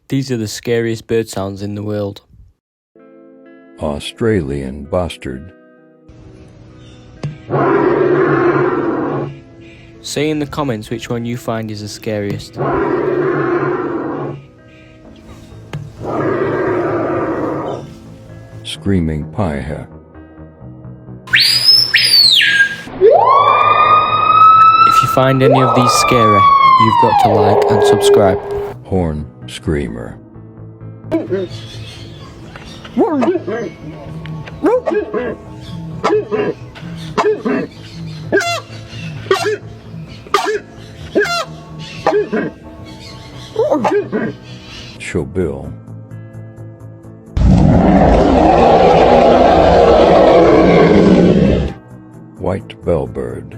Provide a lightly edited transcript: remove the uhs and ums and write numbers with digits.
These are the scariest bird sounds in the world. Australian bustard. Say in the comments which one you find is the scariest. Screaming pieha. If you find any of these scary, you've got to like and subscribe. Horn screamer. Showbill. White bellbird.